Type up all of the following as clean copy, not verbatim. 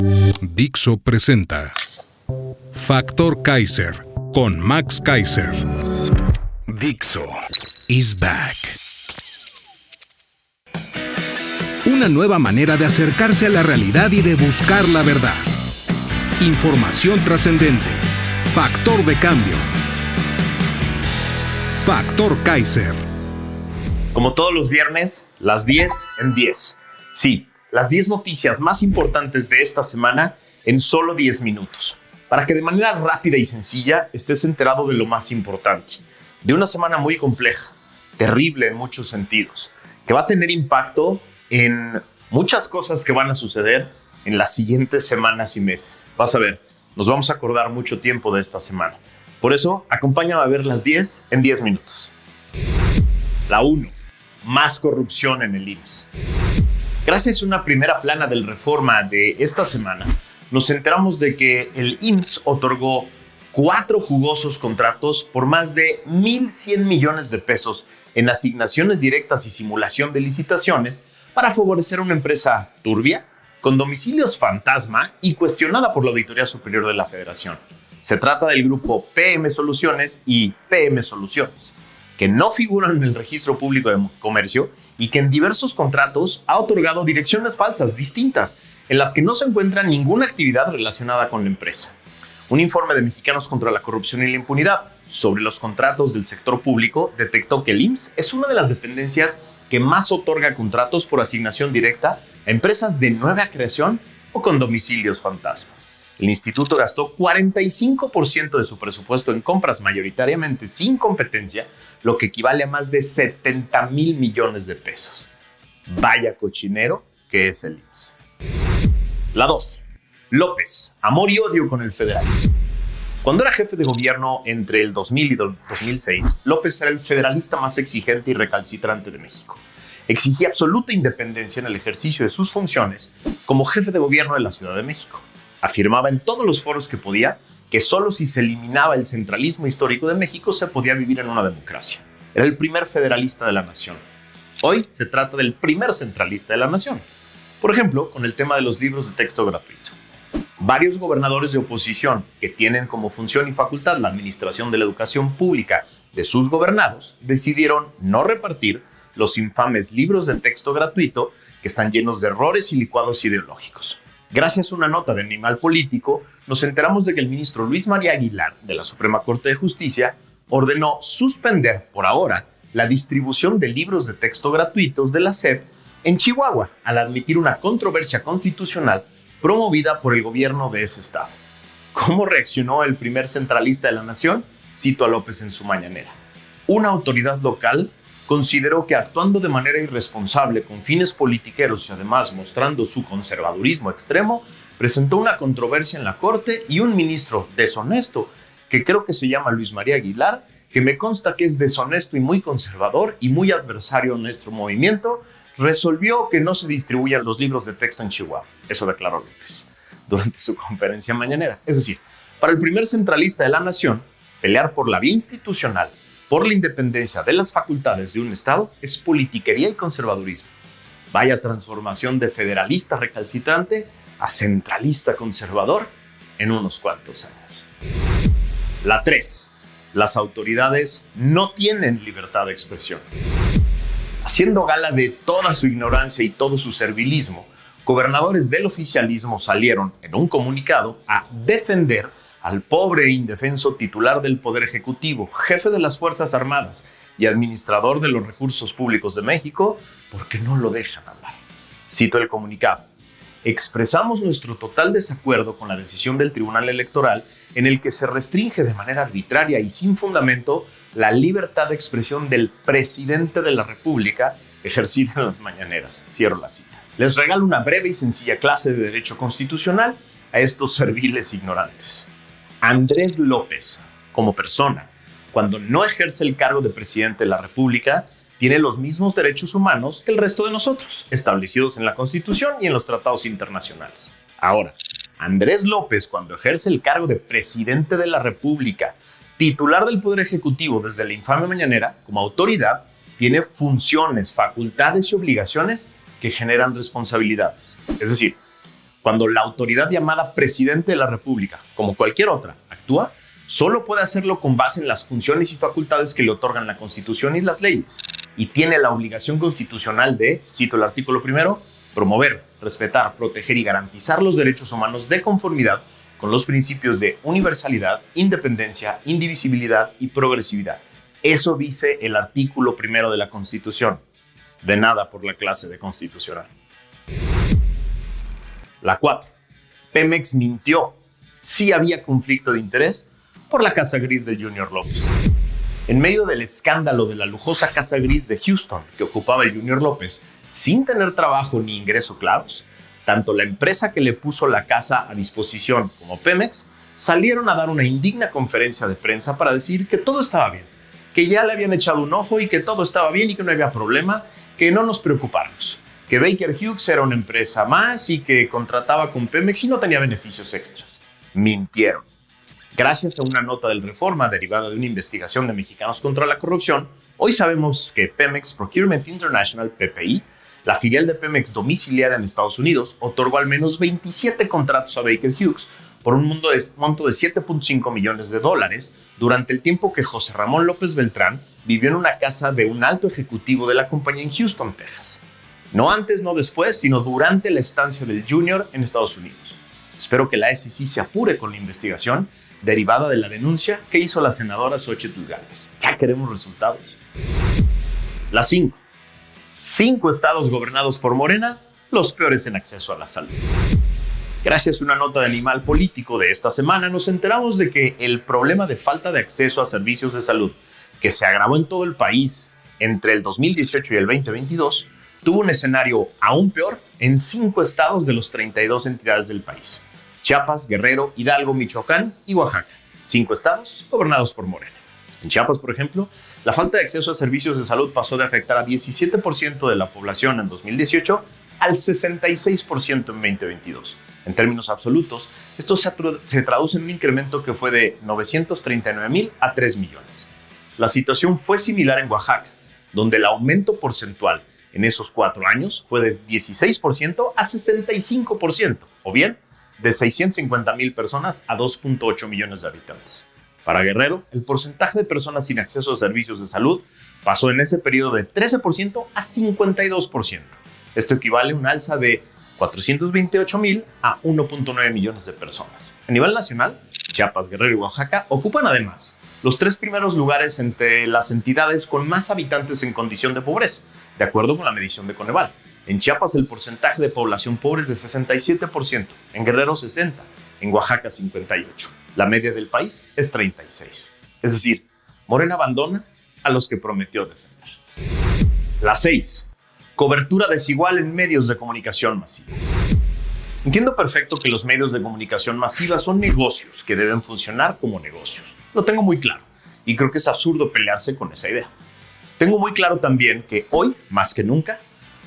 Dixo presenta Factor Kaiser con Max Kaiser. Dixo is back. Una nueva manera de acercarse a la realidad y de buscar la verdad. Información trascendente. Factor de cambio. Factor Kaiser. Como todos los viernes, las 10 en 10. Sí, las 10 noticias más importantes de esta semana en solo 10 minutos. Para que de manera rápida y sencilla estés enterado de lo más importante. De una semana muy compleja, terrible en muchos sentidos, que va a tener impacto en muchas cosas que van a suceder en las siguientes semanas y meses. Vas a ver, nos vamos a acordar mucho tiempo de esta semana. Por eso, acompáñame a ver las 10 en 10 minutos. La 1. Más corrupción en el IMSS. Gracias a una primera plana del Reforma de esta semana, nos enteramos de que el IMSS otorgó 4 jugosos contratos por más de 1,100 millones de pesos en asignaciones directas y simulación de licitaciones para favorecer una empresa turbia, con domicilios fantasma y cuestionada por la Auditoría Superior de la Federación. Se trata del grupo PM Soluciones y PM Soluciones, que no figuran en el Registro Público de Comercio y que en diversos contratos ha otorgado direcciones falsas distintas, en las que no se encuentra ninguna actividad relacionada con la empresa. Un informe de Mexicanos contra la Corrupción y la Impunidad sobre los contratos del sector público detectó que el IMSS es una de las dependencias que más otorga contratos por asignación directa a empresas de nueva creación o con domicilios fantasma. El instituto gastó 45% de su presupuesto en compras mayoritariamente sin competencia, lo que equivale a más de 70,000 millones de pesos. Vaya cochinero que es el IMSS. La 2. López, amor y odio con el federalismo. Cuando era jefe de gobierno entre el 2000 y 2006, López era el federalista más exigente y recalcitrante de México. Exigía absoluta independencia en el ejercicio de sus funciones como jefe de gobierno de la Ciudad de México. Afirmaba en todos los foros que podía que solo si se eliminaba el centralismo histórico de México se podía vivir en una democracia. Era el primer federalista de la nación. Hoy se trata del primer centralista de la nación. Por ejemplo, con el tema de los libros de texto gratuito. Varios gobernadores de oposición que tienen como función y facultad la administración de la educación pública de sus gobernados decidieron no repartir los infames libros de texto gratuito que están llenos de errores y licuados ideológicos. Gracias a una nota de Animal Político, nos enteramos de que el ministro Luis María Aguilar de la Suprema Corte de Justicia ordenó suspender por ahora la distribución de libros de texto gratuitos de la SEP en Chihuahua al admitir una controversia constitucional promovida por el gobierno de ese estado. ¿Cómo reaccionó el primer centralista de la nación? Cito a López en su mañanera. Una autoridad local consideró que actuando de manera irresponsable con fines politiqueros y además mostrando su conservadurismo extremo, presentó una controversia en la Corte y un ministro deshonesto, que creo que se llama Luis María Aguilar, que me consta que es deshonesto y muy conservador y muy adversario a nuestro movimiento, resolvió que no se distribuyan los libros de texto en Chihuahua. Eso declaró López durante su conferencia mañanera. Es decir, para el primer centralista de la nación, pelear por la vía institucional, por la independencia de las facultades de un Estado, es politiquería y conservadurismo. Vaya transformación de federalista recalcitrante a centralista conservador en unos cuantos años. La 3. Las autoridades no tienen libertad de expresión. Haciendo gala de toda su ignorancia y todo su servilismo, gobernadores del oficialismo salieron en un comunicado a defender al pobre e indefenso titular del Poder Ejecutivo, jefe de las Fuerzas Armadas y administrador de los recursos públicos de México, porque no lo dejan hablar. Cito el comunicado. Expresamos nuestro total desacuerdo con la decisión del Tribunal Electoral en el que se restringe de manera arbitraria y sin fundamento la libertad de expresión del presidente de la República ejercida en las mañaneras. Cierro la cita. Les regalo una breve y sencilla clase de Derecho Constitucional a estos serviles ignorantes. Andrés López, como persona, cuando no ejerce el cargo de presidente de la República, tiene los mismos derechos humanos que el resto de nosotros, establecidos en la Constitución y en los tratados internacionales. Ahora, Andrés López, cuando ejerce el cargo de presidente de la República, titular del Poder Ejecutivo desde la infame mañanera, como autoridad, tiene funciones, facultades y obligaciones que generan responsabilidades. Es decir, Cuando la autoridad llamada Presidente de la República, como cualquier otra, actúa, solo puede hacerlo con base en las funciones y facultades que le otorgan la Constitución y las leyes. Y tiene la obligación constitucional de, cito el artículo 1, promover, respetar, proteger y garantizar los derechos humanos de conformidad con los principios de universalidad, independencia, indivisibilidad y progresividad. Eso dice el artículo 1 de la Constitución. De nada por la clase de constitucional. La 4. Pemex mintió. Sí había conflicto de interés por la Casa Gris de Junior López. En medio del escándalo de la lujosa Casa Gris de Houston que ocupaba el Junior López, sin tener trabajo ni ingreso claros, tanto la empresa que le puso la casa a disposición como Pemex salieron a dar una indigna conferencia de prensa para decir que todo estaba bien, que ya le habían echado un ojo y que todo estaba bien y que no había problema, que no nos preocupáramos, que Baker Hughes era una empresa más y que contrataba con Pemex y no tenía beneficios extras. Mintieron. Gracias a una nota del Reforma derivada de una investigación de Mexicanos contra la Corrupción, hoy sabemos que Pemex Procurement International, PPI, la filial de Pemex domiciliada en Estados Unidos, otorgó al menos 27 contratos a Baker Hughes por un monto de $7.5 millones durante el tiempo que José Ramón López Beltrán vivió en una casa de un alto ejecutivo de la compañía en Houston, Texas. No antes, no después, sino durante la estancia del Junior en Estados Unidos. Espero que la SEC se apure con la investigación derivada de la denuncia que hizo la senadora Xóchitl Gálvez. Ya queremos resultados. La 5. 5 estados gobernados por Morena, los peores en acceso a la salud. Gracias a una nota de Animal Político de esta semana, nos enteramos de que el problema de falta de acceso a servicios de salud, que se agravó en todo el país entre el 2018 y el 2022, tuvo un escenario aún peor en 5 estados de los 32 entidades del país: Chiapas, Guerrero, Hidalgo, Michoacán y Oaxaca. 5 estados gobernados por Morena. En Chiapas, por ejemplo, la falta de acceso a servicios de salud pasó de afectar a 17% de la población en 2018 al 66% en 2022. En términos absolutos, esto se traduce en un incremento que fue de 939,000 a 3 millones. La situación fue similar en Oaxaca, donde el aumento porcentual en esos 4 años fue de 16% a 65%, o bien de 650,000 personas a 2.8 millones de habitantes. Para Guerrero, el porcentaje de personas sin acceso a servicios de salud pasó en ese periodo de 13% a 52%. Esto equivale a un alza de 428,000 a 1.9 millones de personas. A nivel nacional, Chiapas, Guerrero y Oaxaca ocupan además los 3 primeros lugares entre las entidades con más habitantes en condición de pobreza, de acuerdo con la medición de Coneval. En Chiapas el porcentaje de población pobre es de 67%, en Guerrero 60%, en Oaxaca 58%. La media del país es 36%. Es decir, Morena abandona a los que prometió defender. La 6. Cobertura desigual en medios de comunicación masiva. Entiendo perfecto que los medios de comunicación masiva son negocios que deben funcionar como negocios. Lo tengo muy claro y creo que es absurdo pelearse con esa idea. Tengo muy claro también que hoy, más que nunca,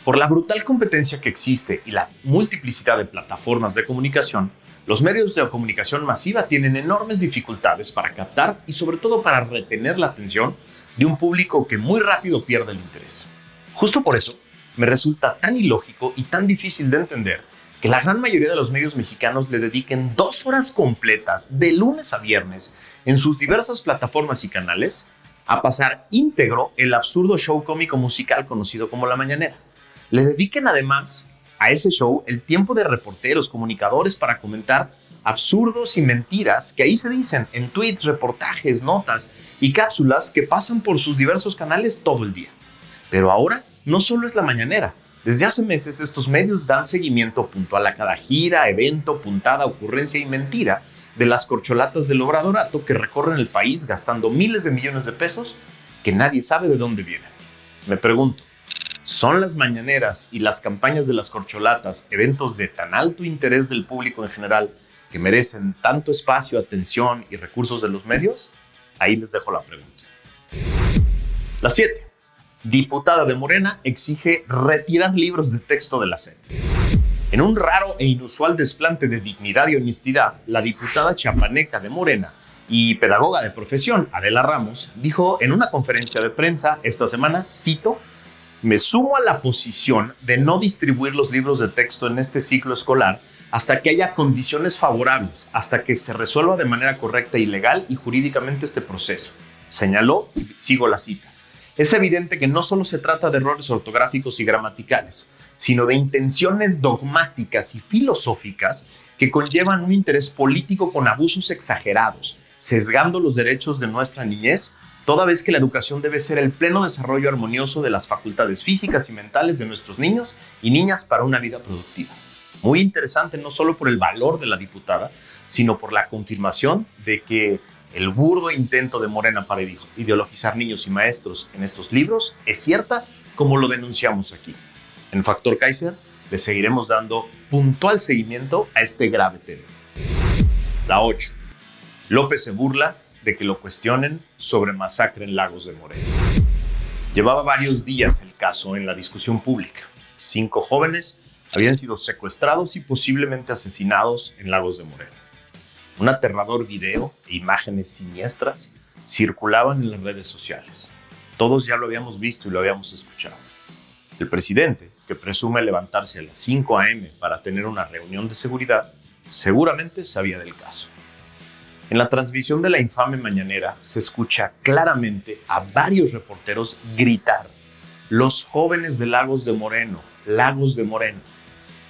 por la brutal competencia que existe y la multiplicidad de plataformas de comunicación, los medios de comunicación masiva tienen enormes dificultades para captar y sobre todo para retener la atención de un público que muy rápido pierde el interés. Justo por eso, me resulta tan ilógico y tan difícil de entender que la gran mayoría de los medios mexicanos le dediquen 2 horas completas de lunes a viernes en sus diversas plataformas y canales a pasar íntegro el absurdo show cómico musical conocido como La Mañanera. Le dediquen además a ese show el tiempo de reporteros, comunicadores para comentar absurdos y mentiras que ahí se dicen en tweets, reportajes, notas y cápsulas que pasan por sus diversos canales todo el día. Pero ahora no solo es La Mañanera. Desde hace meses estos medios dan seguimiento puntual a cada gira, evento, puntada, ocurrencia y mentira de las corcholatas del Obradorato que recorren el país gastando miles de millones de pesos que nadie sabe de dónde vienen. Me pregunto, ¿son las mañaneras y las campañas de las corcholatas eventos de tan alto interés del público en general que merecen tanto espacio, atención y recursos de los medios? Ahí les dejo la pregunta. La 7. Diputada de Morena exige retirar libros de texto de la SEP. En un raro e inusual desplante de dignidad y honestidad, la diputada chiapaneca de Morena y pedagoga de profesión, Adela Ramos, dijo en una conferencia de prensa esta semana, cito, "Me sumo a la posición de no distribuir los libros de texto en este ciclo escolar hasta que haya condiciones favorables, hasta que se resuelva de manera correcta y legal y jurídicamente este proceso. Señaló, y sigo la cita, es evidente que no solo se trata de errores ortográficos y gramaticales, sino de intenciones dogmáticas y filosóficas que conllevan un interés político con abusos exagerados, sesgando los derechos de nuestra niñez, toda vez que la educación debe ser el pleno desarrollo armonioso de las facultades físicas y mentales de nuestros niños y niñas para una vida productiva. Muy interesante, no solo por el valor de la diputada, sino por la confirmación de que el burdo intento de Morena para ideologizar niños y maestros en estos libros es cierta, como lo denunciamos aquí. En Factor Kaiser le seguiremos dando puntual seguimiento a este grave tema. La 8. López se burla de que lo cuestionen sobre masacre en Lagos de Moreno. Llevaba varios días el caso en la discusión pública. 5 jóvenes habían sido secuestrados y posiblemente asesinados en Lagos de Moreno. Un aterrador video e imágenes siniestras circulaban en las redes sociales. Todos ya lo habíamos visto y lo habíamos escuchado. El presidente, que presume levantarse a las 5 a.m. para tener una reunión de seguridad, seguramente sabía del caso. En la transmisión de la infame mañanera se escucha claramente a varios reporteros gritar: los jóvenes de Lagos de Moreno, Lagos de Moreno.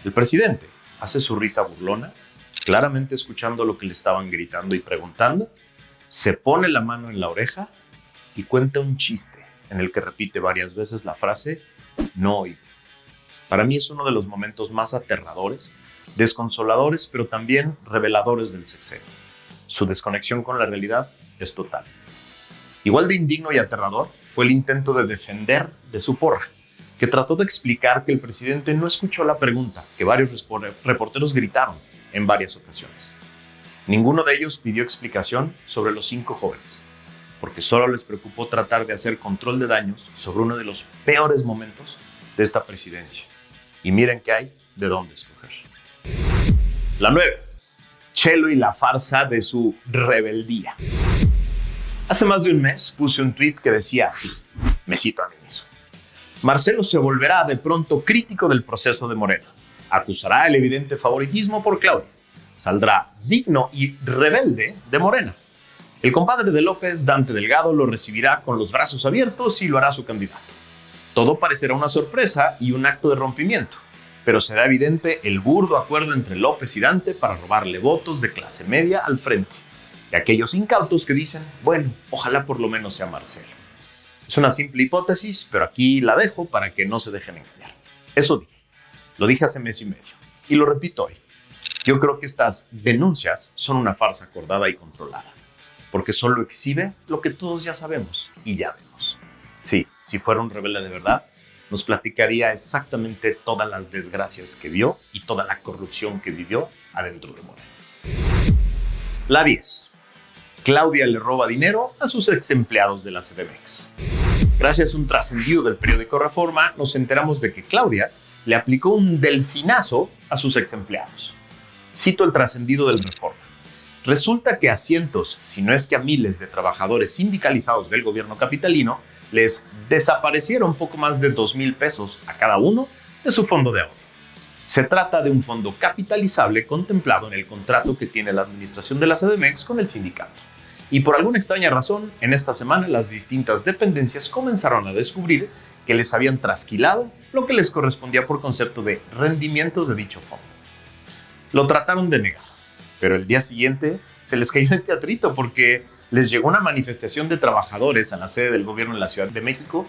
El presidente hace su risa burlona, claramente escuchando lo que le estaban gritando y preguntando, se pone la mano en la oreja y cuenta un chiste en el que repite varias veces la frase "no oigo". Para mí es uno de los momentos más aterradores, desconsoladores, pero también reveladores del sexenio. Su desconexión con la realidad es total. Igual de indigno y aterrador fue el intento de defender de su porra, que trató de explicar que el presidente no escuchó la pregunta que varios reporteros gritaron en varias ocasiones. Ninguno de ellos pidió explicación sobre los 5 jóvenes, porque solo les preocupó tratar de hacer control de daños sobre uno de los peores momentos de esta presidencia. Y miren que hay de dónde escoger. La 9. Chelo y la farsa de su rebeldía. Hace más de un mes puse un tuit que decía así, me cito a mí mismo: Marcelo se volverá de pronto crítico del proceso de Morena. Acusará el evidente favoritismo por Claudia. Saldrá digno y rebelde de Morena. El compadre de López, Dante Delgado, lo recibirá con los brazos abiertos y lo hará su candidato. Todo parecerá una sorpresa y un acto de rompimiento, pero será evidente el burdo acuerdo entre López y Dante para robarle votos de clase media al frente, de aquellos incautos que dicen, bueno, ojalá por lo menos sea Marcelo. Es una simple hipótesis, pero aquí la dejo para que no se dejen engañar. Eso dije. Lo dije hace mes y medio y lo repito hoy. Yo creo que estas denuncias son una farsa acordada y controlada, porque solo exhibe lo que todos ya sabemos y ya vemos. Sí, si fuera un rebelde de verdad, nos platicaría exactamente todas las desgracias que vio y toda la corrupción que vivió adentro de Morena. La 10. Claudia le roba dinero a sus ex empleados de la CDMX. Gracias a un trascendido del periódico Reforma, nos enteramos de que Claudia le aplicó un delfinazo a sus ex empleados. Cito el trascendido del Reforma. Resulta que a cientos, si no es que a miles de trabajadores sindicalizados del gobierno capitalino les desaparecieron poco más de 2,000 pesos a cada uno de su fondo de ahorro. Se trata de un fondo capitalizable contemplado en el contrato que tiene la administración de la CDMX con el sindicato. Y por alguna extraña razón, en esta semana las distintas dependencias comenzaron a descubrir que les habían trasquilado lo que les correspondía por concepto de rendimientos de dicho fondo. Lo trataron de negar, pero el día siguiente se les cayó el teatrito porque les llegó una manifestación de trabajadores a la sede del gobierno en la Ciudad de México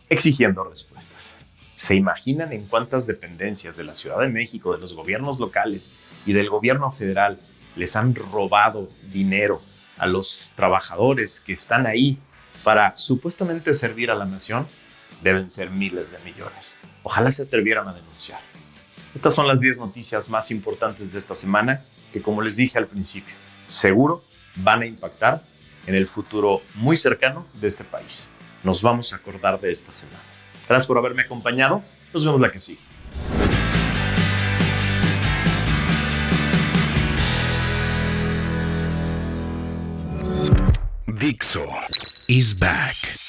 exigiendo respuestas. ¿Se imaginan en cuántas dependencias de la Ciudad de México, de los gobiernos locales y del gobierno federal les han robado dinero a los trabajadores que están ahí para supuestamente servir a la nación? Deben ser miles de millones. Ojalá se atrevieran a denunciar. Estas son las 10 noticias más importantes de esta semana que, como les dije al principio, seguro van a impactar en el futuro muy cercano de este país. Nos vamos a acordar de esta semana. Gracias por haberme acompañado. Nos vemos la que sigue. Dixo is back.